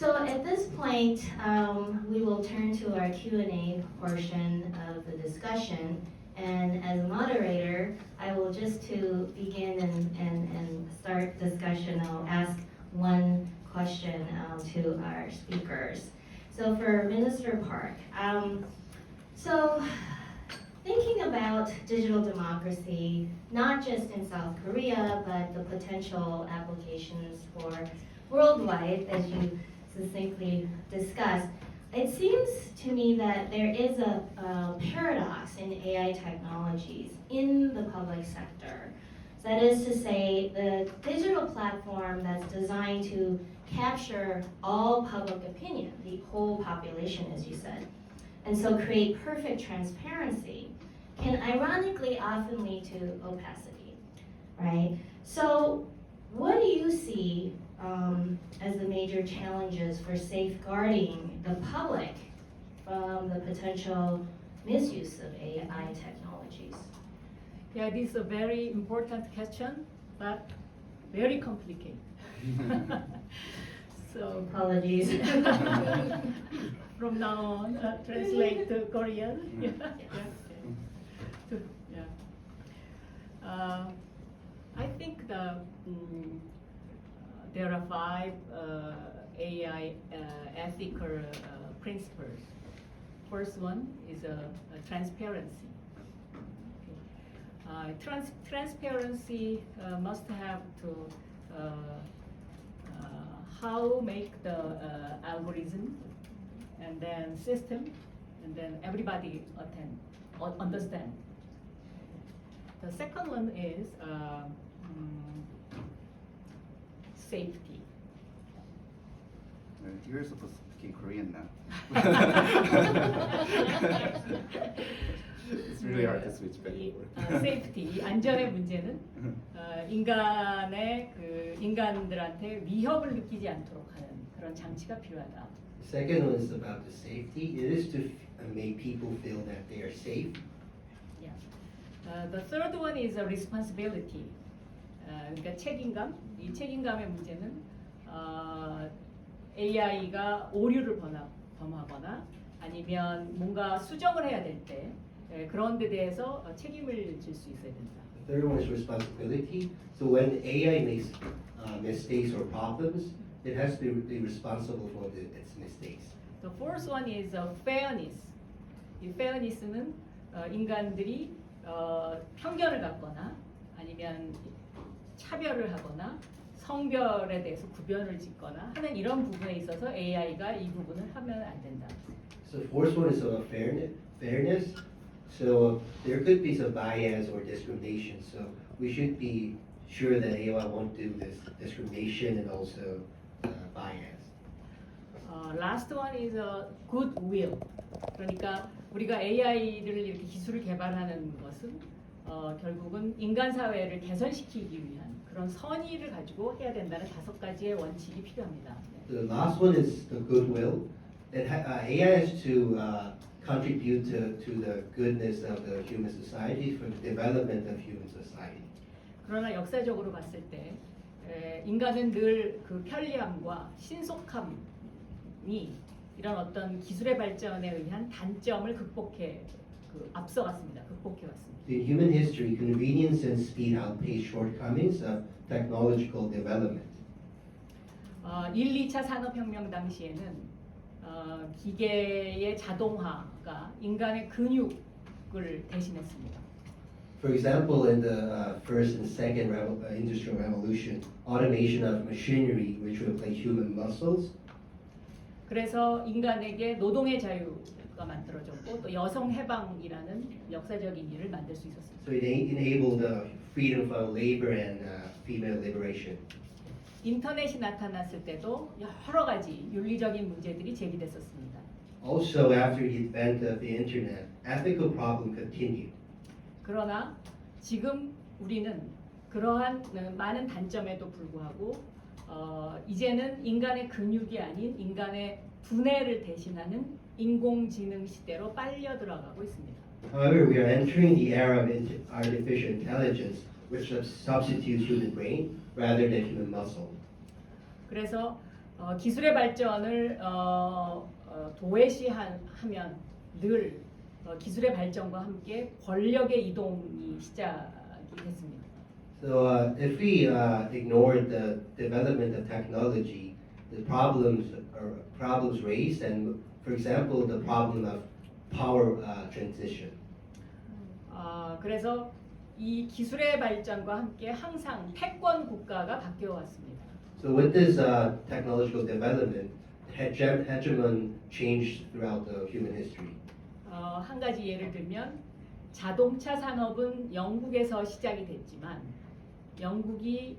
So at this point, we will turn to our Q&A portion of the discussion. And as a moderator, I will just to begin and start discussion, I'll ask one question to our speakers. So for Minister Park, so thinking about digital democracy, not just in South Korea, but the potential applications for worldwide, as you succinctly discussed, it seems to me that there is a paradox in AI technologies in the public sector. That is to say, the digital platform that's designed to capture all public opinion, the whole population, as you said, and so create perfect transparency, can ironically often lead to opacity, right? So what do you see as the major challenges for safeguarding the public from the potential misuse of AI technologies? Yeah, this is a very important question, but very complicated. So apologies. From now on, translate to Korean. I think there are 5 AI ethical principles. First one is transparency. Transparency must have to how make the algorithm and then system and then everybody understand. The second one is safety. You're supposed to speak in Korean now. It's really hard to switch back and forth. safety, 안전의 문제는 인간들한테 위협을 느끼지 않도록 하는 그런 장치가 필요하다. The second one is about the safety. It is to make people feel that they are safe. Yeah. The third one is a responsibility. 그러니까 책임감. 이 책임감의 문제는 AI가 오류를 범하거나 아니면 뭔가 수정을 해야 될 때 그런 데 대해서 책임을 질 수 있어야 된다. The third one is responsibility. So when AI makes mistakes or problems, it has to be responsible for its mistakes. The fourth one is fairness. 이 fairness는 인간들이 편견을 갖거나 아니면 차별을 하거나 성별에 대해서 구별을 짓거나 하는 이런 부분에 있어서 AI가 이 부분을 하면 안 된다. So the fourth one is about fairness. So there could be some bias or discrimination. So we should be sure that AI won't do this discrimination and also bias. Last one is goodwill. 그러니까 우리가 AI를 이렇게 기술을 개발하는 것은 결국은 인간 사회를 개선시키기 위한 그런 선의를 가지고 해야 된다는 5가지의 원칙이 필요합니다. The last one is the goodwill. That AI has to contribute to the goodness of the human society for the development of human society. 그러나 역사적으로 봤을 때 인간은 늘 그 편리함과 신속함이 이런 어떤 기술의 발전에 의한 단점을 앞서갔습니다. 극복해왔습니다. In human history, convenience and speed outpace shortcomings of technological development. 1, 2차 산업혁명 당시에는 기계의 자동화가 인간의 근육을 대신했습니다. For example, in the first and second industrial revolution, automation of machinery which replaced human muscles. 그래서 인간에게 노동의 자유가 만들어졌고 또 여성 해방이라는 역사적인 일을 만들 수 있었습니다. So it enabled freedom of labor and female liberation. 인터넷이 나타났을 때도 여러 가지 윤리적인 문제들이 제기됐었습니다. Also, after the advent of the internet, ethical problems continued. 그러나 지금 우리는 그러한 많은 단점에도 불구하고 이제는 인간의 근육이 아닌 인간의 두뇌를 대신하는 인공지능 시대로 빨려 들어가고 있습니다. However, we are entering the era of artificial intelligence, which substitutes human brain rather than human muscle. 그래서 기술의 발전을 도외시하면 늘 기술의 발전과 함께 권력의 이동이 시작이 됐습니다. So if we ignore the development of technology, the problems raised, and for example, the problem of power transition. 그래서 이 기술의 발전과 함께 항상 패권 국가가 바뀌어 왔습니다. So with this technological development, hegemon changed throughout the human history. 한 가지 예를 들면 자동차 산업은 영국에서 시작이 됐지만 영국이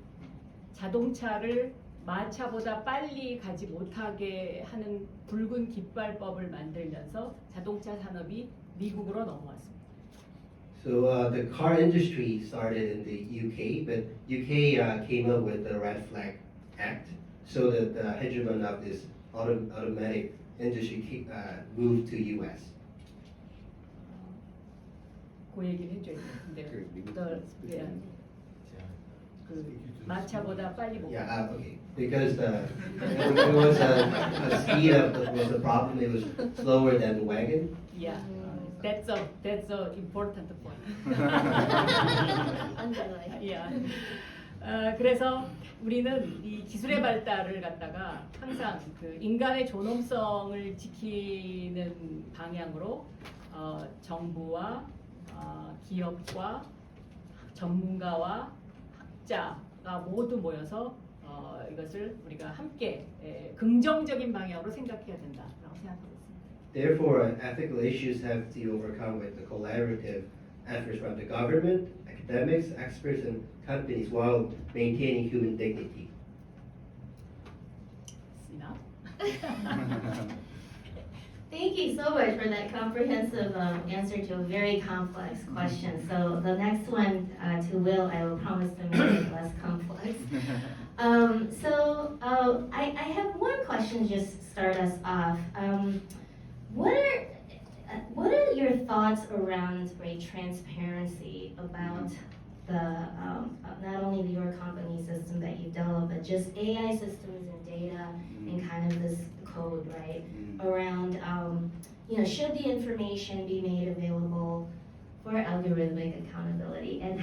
자동차를 마차보다 빨리 가지 못하게 하는 붉은 깃발법을 만들면서 자동차 산업이 미국으로 넘어왔습니다. So the car industry started in the UK, but UK came up with the Red Flag Act, so that the hegemon of this automatic industry moved to US. 그 얘기를 해줘야 되는데 그 미국 그 마차보다 빨리 못. Yeah, okay. Because it was a speed was a problem. It was slower than the wagon. Yeah, that's a important point. Underline. Yeah. 그래서 우리는 이 기술의 발달을 갖다가 항상 그 인간의 존엄성을 지키는 방향으로 정부와 기업과 전문가와 학자가 모두 모여서 이것을 우리가 함께 긍정적인 방향으로 생각해야 된다라고 생각하고 있습니다. Therefore, ethical issues have to be overcome with the collaborative efforts from the government, academics, experts, and companies while maintaining human dignity. Enough? Thank you so much for that comprehensive answer to a very complex question. So the next one to Will, I will promise to make it less complex. I have one question just to start us off. What are your thoughts around transparency about the not only your company system that you developed, but just AI systems and data and kind of this code, right? Around should the information be made available for algorithmic accountability, and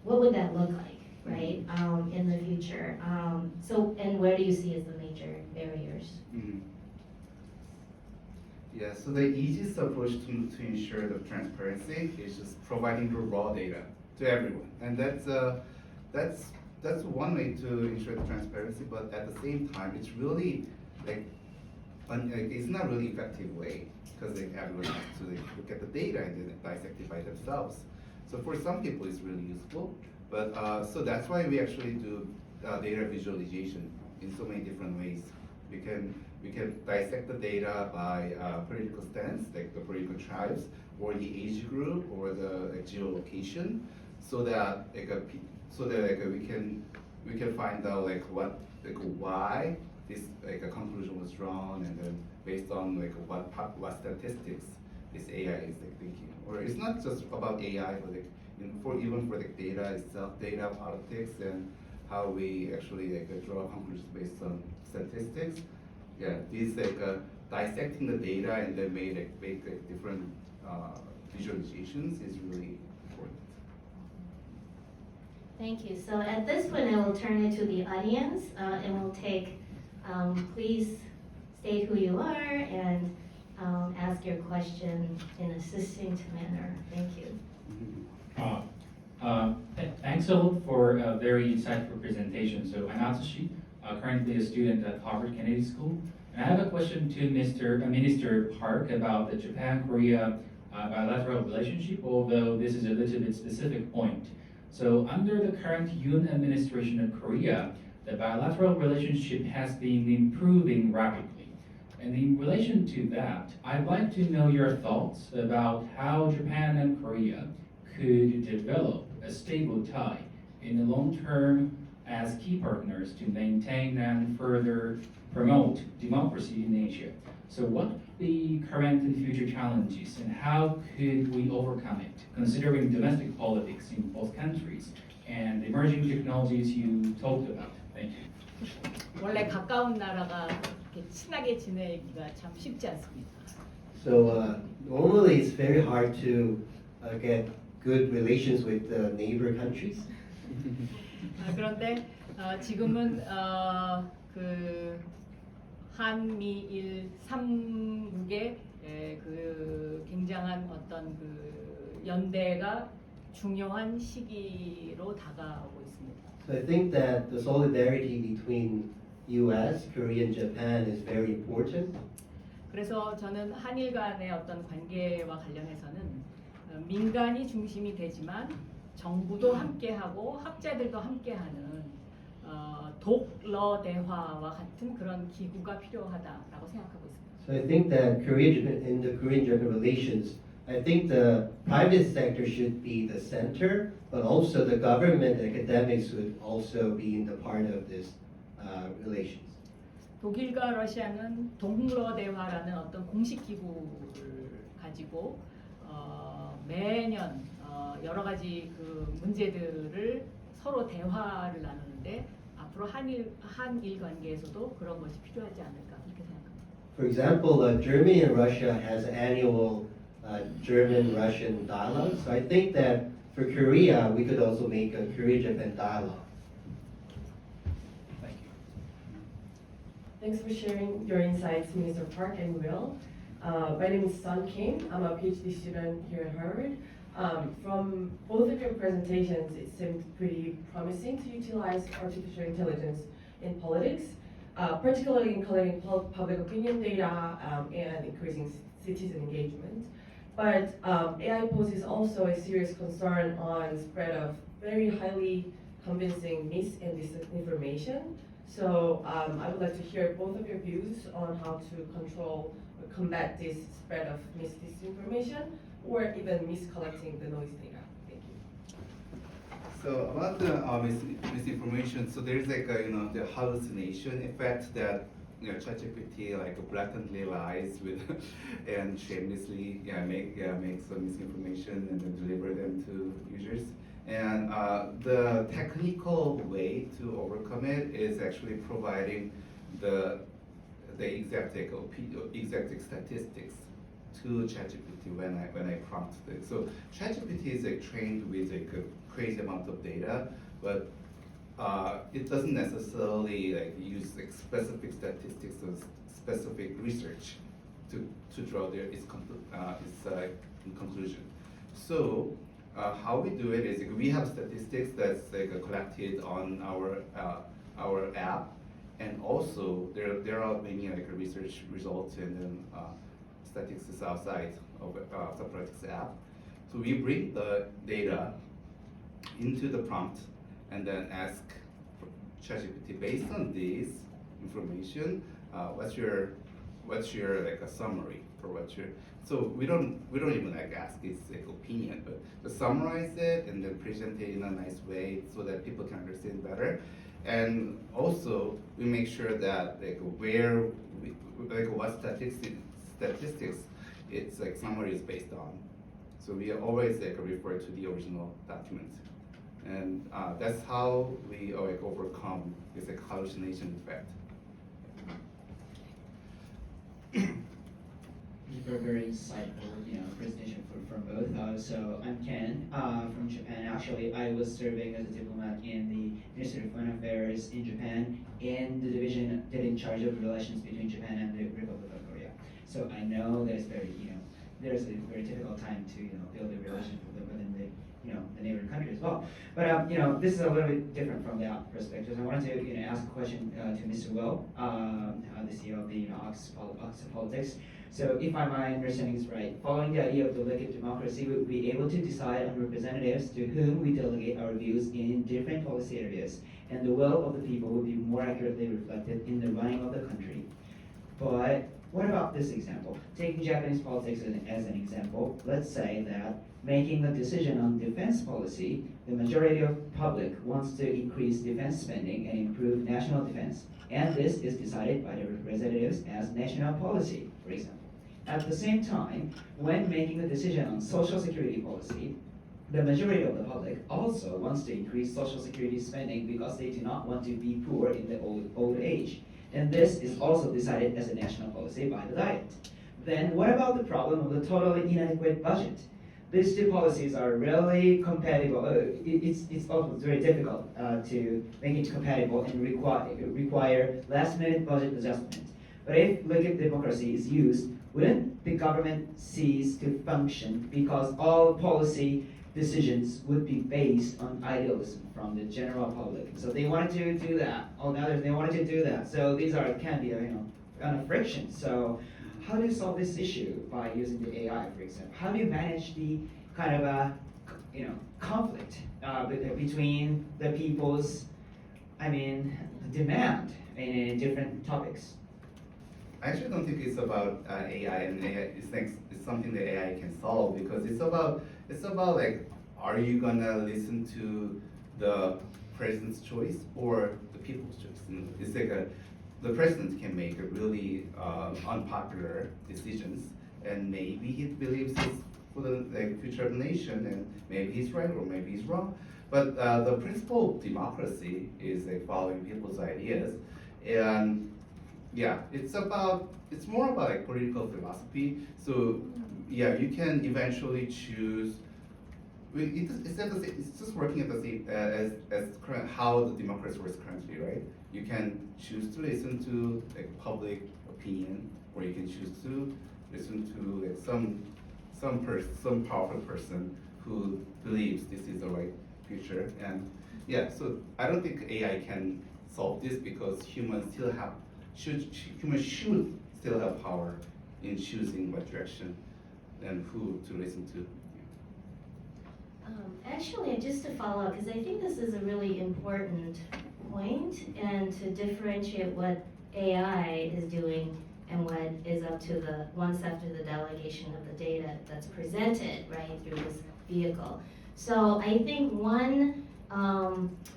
what would that look like, right? In the future. And where do you see as the major barriers? Yeah, so the easiest approach to ensure the transparency is just providing the raw data to everyone, and that's one way to ensure the transparency. But at the same time, it's really it's not really effective way because everyone has to look at the data and then dissect it by themselves. So for some people, it's really useful, but so that's why we actually do data visualization in so many different ways. We can dissect the data by political stance, like the political tribes, or the age group, or the geolocation, so that we can find out why this a conclusion was drawn, and then based on what statistics this AI is thinking. Or it's not just about AI, but even for the data itself, data politics, and how we actually draw conclusions based on statistics. Yeah, these dissecting the data and then make different visualizations is really important. Thank you. So at this point, I will turn it to the audience, and we'll take. Please state who you are and ask your question in a succinct manner. Thank you. Thanks a lot for a very insightful presentation. So I'm Atsushi, currently a student at Harvard Kennedy School. And I have a question to Minister Park about the Japan-Korea bilateral relationship, although this is a little bit specific point. So under the current Yoon administration of Korea, the bilateral relationship has been improving rapidly. And in relation to that, I'd like to know your thoughts about how Japan and Korea could develop a stable tie in the long term as key partners to maintain and further promote democracy in Asia. So what are the current and future challenges, and how could we overcome it, considering domestic politics in both countries and emerging technologies you talked about? Thank you. 원래 가까운 나라가 이렇게 친하게 지내기가 참 쉽지 않습니다. So normally it's very hard to get good relations with the neighbor countries. 그런데 지금은 그 한미일 3국의 그 굉장한 어떤 그 연대가 중요한 시기로 다가오고 있습니다. So I think that the solidarity between U.S., Korea, and Japan is very important. 그래서 저는 한일 간의 어떤 관계와 관련해서는 민간이 중심이 되지만 정부도 함께하고 학자들도 함께하는 독러 대화와 같은 그런 기구가 필요하다라고 생각하고 있습니다. So I think that in the Korean-Japan relations, I think the private sector should be the center, but also the government and academics would also be in the part of this relations. 독일과 러시아는 동러 대화라는 어떤 공식 기구를 가지고 매년 여러 가지 그 문제들을 서로 대화를 나누는데 앞으로 한일 관계에서도 그런 것이 필요하지 않을까 그렇게 생각합니다. For example, Germany and Russia has annual German-Russian dialogue. So I think that for Korea, we could also make a Korea-Japan dialogue. Thank you. Thanks for sharing your insights, Minister Park and Will. My name is Sun Kim. I'm a PhD student here at Harvard. From both of your presentations, it seemed pretty promising to utilize artificial intelligence in politics, particularly in collecting public opinion data and increasing citizen engagement. But AI poses also a serious concern on spread of very highly convincing mis and disinformation. So I would like to hear both of your views on how to control or combat this spread of disinformation or even miscollecting the noise data. Thank you. So about the misinformation, so there's like the hallucination effect that ChatGPT like blatantly lies with and shamelessly makes some misinformation and then deliver them to users. And the technical way to overcome it is actually providing the exact statistics to ChatGPT when I prompt it. So ChatGPT is like trained with like a crazy amount of data, but it doesn't necessarily like use like specific statistics or specific research to draw its conclusion. So how we do it is like, we have statistics that's like collected on our app, and also there are many like research results and then statistics outside of OXOpolitics app. So we bring the data into the prompt and then ask ChatGPT based on this information, what's your like a summary for what your, so we don't even like ask its like opinion, but to summarize it and then present it in a nice way so that people can understand better. And also we make sure that like what statistics its like summary is based on. So we always like refer to the original document. And that's how we like overcome this like hallucination effect. Thank you for a very insightful, presentation from both. So I'm Ken from Japan. Actually, I was serving as a diplomat in the Ministry of Foreign Affairs in Japan in the division that in charge of relations between Japan and the Republic of Korea. So I know that it's very, there's a very difficult time to, build a relationship within the neighboring country as well. But this is a little bit different from that perspective. I wanted to ask a question to Mr. Will, the CEO of the OXOpolitics. So if my understanding is right, following the idea of delegated democracy, we would be able to decide on representatives to whom we delegate our views in different policy areas, and the will of the people would be more accurately reflected in the running of the country. But what about this example? Taking Japanese politics as an example, let's say that making a decision on defense policy, the majority of public wants to increase defense spending and improve national defense. And this is decided by the representatives as national policy, for example. At the same time, when making a decision on social security policy, the majority of the public also wants to increase social security spending because they do not want to be poor in the old age. And this is also decided as a national policy by the Diet. Then what about the problem of the totally inadequate budget? These two policies are really compatible. It's also very difficult to make it compatible and require last-minute budget adjustment. But if liquid democracy is used, wouldn't the government cease to function because all policy decisions would be based on idealism from the general public? So they wanted to do that. All the others, they wanted to do that. So these can be kind of friction. So how do you solve this issue by using the AI, for example? How do you manage the kind of a conflict between the people's, demand in different topics? I actually don't think it's about AI, and AI it's something that AI can solve, because it's about like, are you gonna listen to the president's choice or the people's choice? And it's like the president can make a really unpopular decisions, and maybe he believes it's for the future of the nation, and maybe he's right or maybe he's wrong. But the principle of democracy is like following people's ideas, and yeah, it's more about like political philosophy. So yeah, you can eventually choose. It's just working at the same as current how the democracy works currently, right? You can choose to listen to like public opinion, or you can choose to listen to like some powerful person who believes this is the right future. And yeah, so I don't think AI can solve this, because humans should still have power in choosing what direction and who to listen to. Actually, just to follow up, because I think this is a really important point, and to differentiate what AI is doing and what is up to the once after the delegation of the data that's presented, right, through this vehicle. So I think one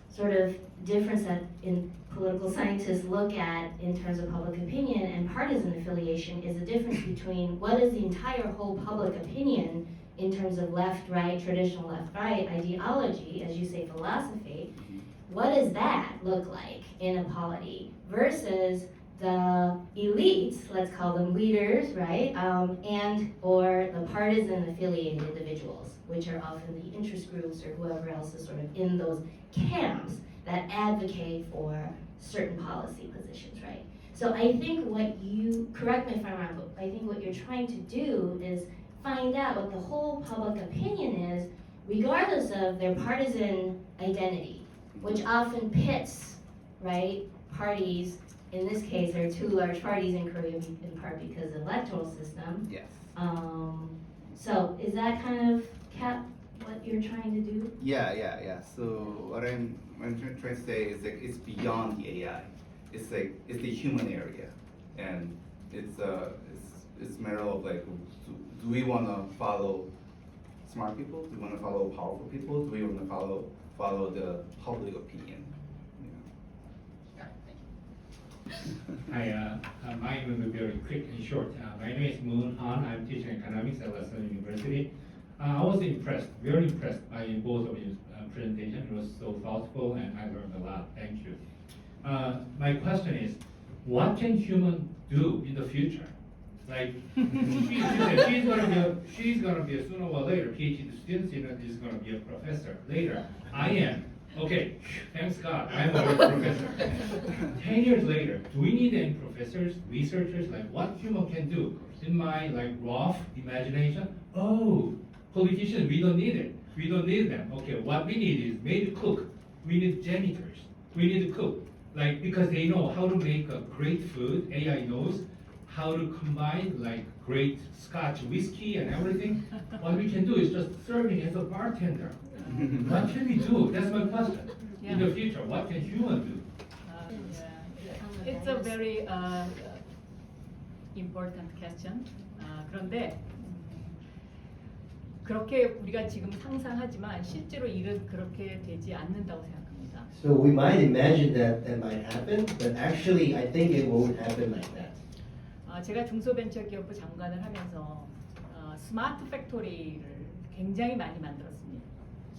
sort of difference that in political scientists look at in terms of public opinion and partisan affiliation is the difference between what is the entire whole public opinion in terms of left-right, traditional left-right ideology, as you say, philosophy. What does that look like in a polity versus the elites, let's call them leaders, right, and or the partisan affiliated individuals, which are often the interest groups or whoever else is sort of in those camps that advocate for certain policy positions, right? So I think correct me if I'm wrong, but I think what you're trying to do is find out what the whole public opinion is, regardless of their partisan identity, which often pits, right, parties. In this case, there are two large parties in Korea, in part because of the electoral system. Yes. So is that kind of what you're trying to do? Yeah. So what I'm trying to say is that it's beyond the AI. It's like it's the human area, and it's a matter of like, do we want to follow smart people? Do we want to follow powerful people? Do we want to follow the public opinion? Hi, mine will be very quick and short. My name is Moon Han. I'm teaching economics at Western University. I was very impressed by both of your presentation. It was so thoughtful, and I learned a lot. Thank you. My question is, what can humans do in the future? Like, she's gonna be a sooner or later PhD student. Is gonna be a professor later. I am. Okay, thanks God, I'm a professor. 10 years later, do we need any professors, researchers, like what human can do? In my rough imagination, politicians, we don't need it. We don't need them. Okay, what we need is maybe cook. We need janitors. We need to cook. Because they know how to make a great food, AI knows how to combine great Scotch whiskey and everything. What we can do is just serving as a bartender. What can we do? That's my question. In the future, what can humans do? It's a very important question. 그런데 그렇게 우리가 지금 상상하지만 실제로 일은 그렇게 되지 않는다고 생각합니다. So we might imagine that might happen, but actually I think it won't happen like that. 제가 중소벤처기업부 장관을 하면서 스마트 팩토리를 굉장히 많이 만들었습니다.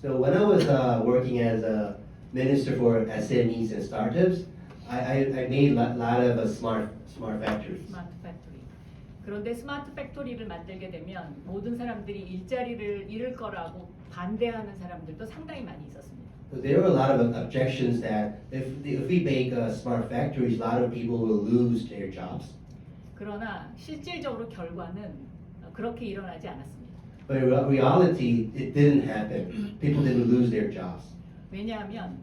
So when I was working as a minister for SMEs and startups, I made a lot of smart factories. 스마트 팩토리. 그런데 스마트 팩토리를 만들게 되면 모든 사람들이 일자리를 잃을 거라고 반대하는 사람들도 상당히 많이 있었습니다. So there were a lot of objections that if we make smart factories, a lot of people will lose their jobs. 그러나 실질적으로 결과는 그렇게 일어나지 않았습니다. But in reality, it didn't happen. People didn't lose their jobs. 왜냐하면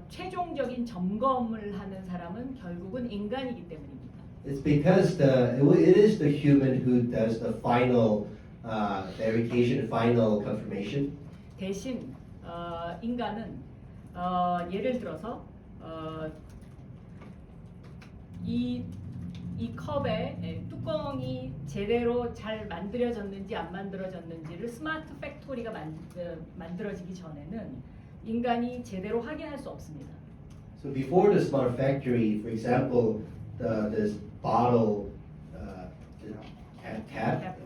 최종적인 점검을 하는 사람은 결국은 인간이기 때문입니다. It's because it is the human who does the final verification, final confirmation. 대신 인간은 예를 들어서 이 컵의 뚜껑이 제대로 잘 만들어졌는지 안 만들어졌는지를 스마트 팩토리가 만들어지기 전에는 인간이 제대로 확인할 수 없습니다. So before the smart factory, for example, this bottle cap,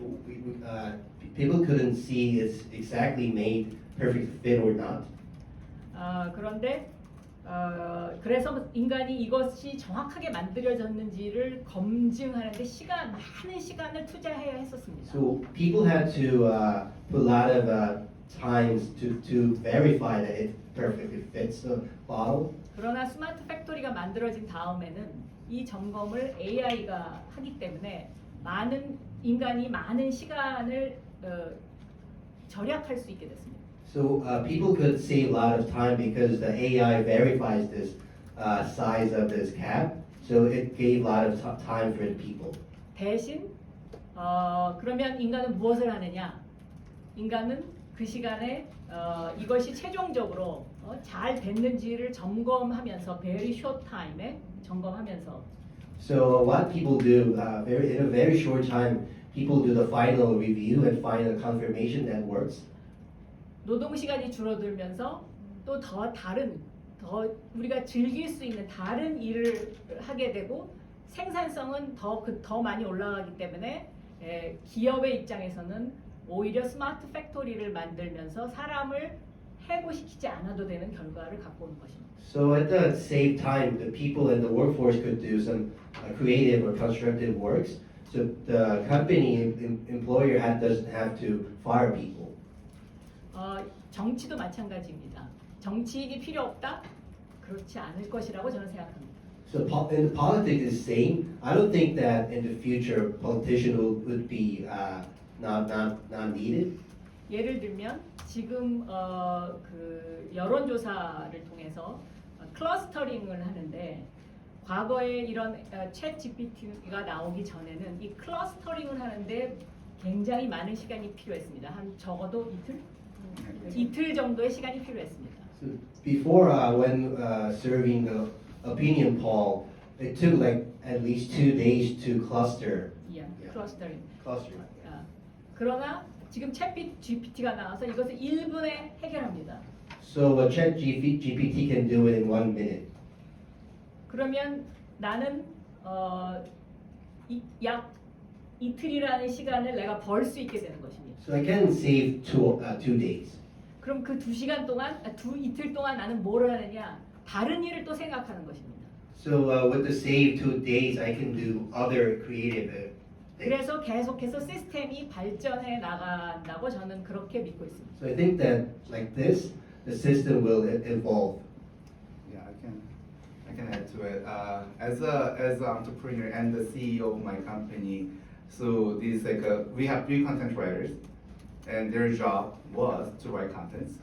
people couldn't see it's exactly made perfect fit or not. 그런데 그래서 인간이 이것이 정확하게 만들어졌는지를 검증하는데 많은 시간을 투자해야 했었습니다. So people had to put a lot of times to verify that it perfectly fits the bottle. 그러나 스마트 팩토리가 만들어진 다음에는 이 점검을 AI가 하기 때문에 인간이 많은 시간을 절약할 수 있게 됐습니다. So people could save a lot of time because the AI verifies this size of this cap. So it gave a lot of time for the people. 대신 그러면 인간은 무엇을 하느냐? 인간은 그 시간에 이것이 최종적으로 잘 됐는지를 점검하면서 very short time에 점검하면서 So what people do in a very short time, people do the final review and final confirmation that works. 노동 시간이 줄어들면서 또 더 우리가 즐길 수 있는 다른 일을 하게 되고 생산성은 더 많이 올라가기 때문에 기업의 입장에서는 오히려 스마트 팩토리를 만들면서 사람을 해고시키지 않아도 되는 결과를 갖고 오는 것입니다. So at the same time, the people in the workforce could do some creative or constructive works. So the company employer doesn't have to fire people. 정치도 마찬가지입니다. 정치인이 필요 없다? 그렇지 않을 것이라고 저는 생각합니다. So in politics is same. I don't think that in the future politician would be not needed. 예를 들면 지금 그 여론조사를 통해서 클러스터링을 하는데 과거에 이런 챗 GPT가 나오기 전에는 이 클러스터링을 하는데 굉장히 많은 시간이 필요했습니다. 한 적어도 이틀 정도의 시간이 필요했습니다. So before when serving the opinion poll, it took like at least 2 days to cluster. 클러스터링. Cluster. 그러나 지금 챗 GPT가 나와서 이것을 1분에 해결합니다. So a chat GPT can do it in 1 minute. 그러면 나는 약 이틀이라는 시간을 내가 벌 수 있게 되는 것입니다. So I can save 2 days. 그럼 그 2시간 동안, 이틀 동안 나는 뭐를 하느냐? 다른 일을 또 생각하는 것입니다. So with the save 2 days, I can do other creative things. 그래서 계속해서 시스템이 발전해 나간다고 저는 그렇게 믿고 있습니다. So I think that like this, the system will evolve. Yeah, I can add to it. As an entrepreneur and the CEO of my company, so this we have 3 content writers, and their job was to write contents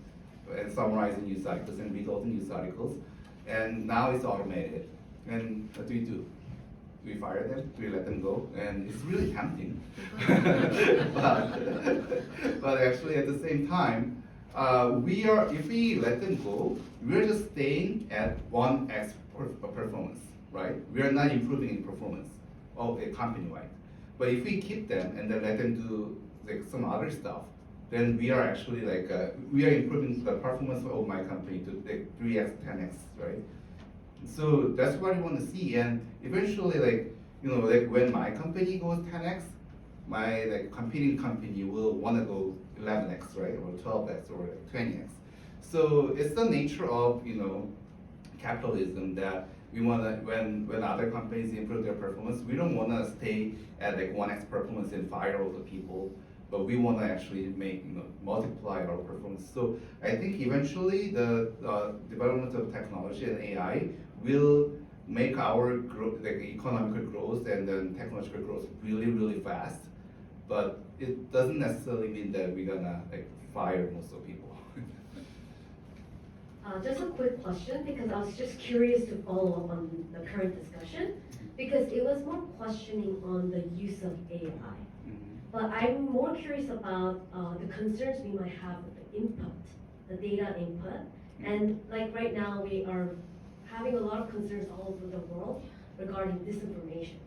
and summarize the news articles and read all the news articles. And now it's automated. And what do? We fire them, we let them go, and it's really tempting. but actually at the same time, if we let them go, we're just staying at 1x performance, right? We are not improving in performance of a company-wide. But if we keep them and then let them do like some other stuff, then we are actually we are improving the performance of my company to like 3x, 10x, right? So that's what we want to see, and eventually, when my company goes 10x, my like competing company will want to go 11x, right, or 12x, or 20x. So it's the nature of capitalism that we want to, when other companies improve their performance, we don't want to stay at like 1x performance and fire all the people, but we want to actually make multiply our performance. So I think eventually the development of technology and AI will make our like economical growth and then technological growth really, really fast. But it doesn't necessarily mean that we're gonna like fire most of the people. Just a quick question, because I was just curious to follow up on the current discussion, because it was more questioning on the use of AI. But I'm more curious about the concerns we might have with the input, the data input. And like right now, we are having a lot of concerns all over the world regarding disinformation.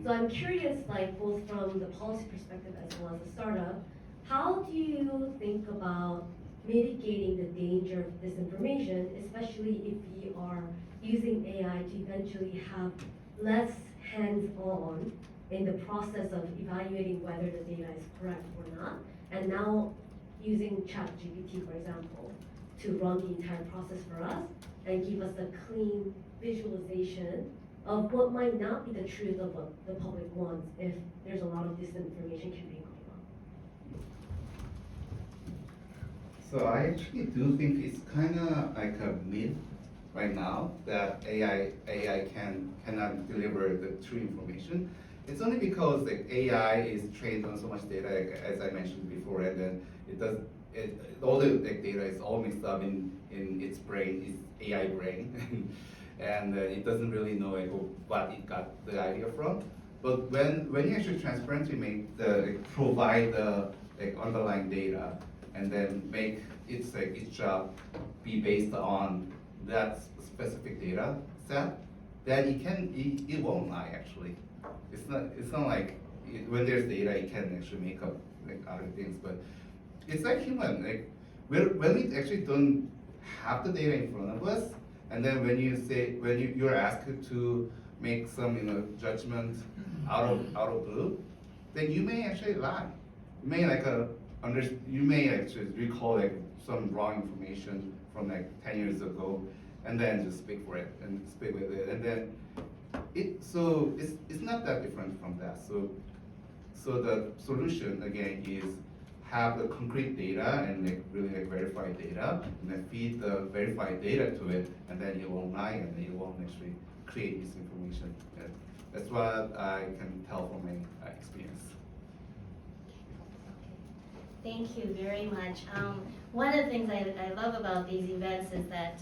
So I'm curious, like both from the policy perspective as well as a startup, how do you think about mitigating the danger of disinformation, especially if we are using AI to eventually have less hands-on in the process of evaluating whether the data is correct or not, and now using ChatGPT, for example, to run the entire process for us and give us a clean visualization of what might not be the truth of what the public wants if there's a lot of disinformation campaign going on. So I actually do think it's kind of like a myth right now that AI cannot deliver the true information. It's only because like AI is trained on so much data, like, as I mentioned before, and then all the like, data is all mixed up in its brain, its AI brain, and it doesn't really know like, what it got the idea from. But when you actually transparently make provide the like underlying data, and then make its job be based on that specific data set, then it won't lie actually. It's not like when there's data it can actually make up like other things, but it's like human. Like when we actually don't have the data in front of us, and then when you're asked to make some judgment out of blue, then you may actually lie. You may you may actually recall like some wrong information from like 10 years ago, and then just speak with it, and then it's not that different from that. So the solution again is have the concrete data and like really like verified data, and then feed the verified data to it, and then it won't lie, and then it won't actually create misinformation. And that's what I can tell from my experience. Thank you very much. One of the things I love about these events is that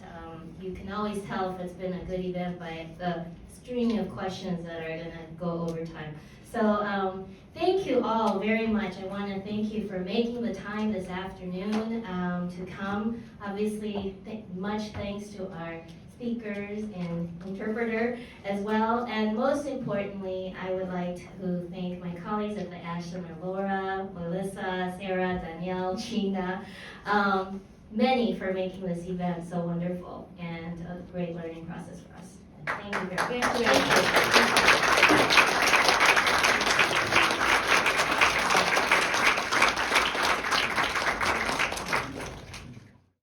you can always tell if it's been a good event by the stream of questions that are going to go over time. So thank you all very much. I want to thank you for making the time this afternoon to come. Obviously, much thanks to our speakers and interpreter as well. And most importantly, I would like to thank my colleagues at the Ashland, Laura, Melissa, Sarah, Danielle, Gina, many for making this event so wonderful and a great learning process for us. Thank you very much.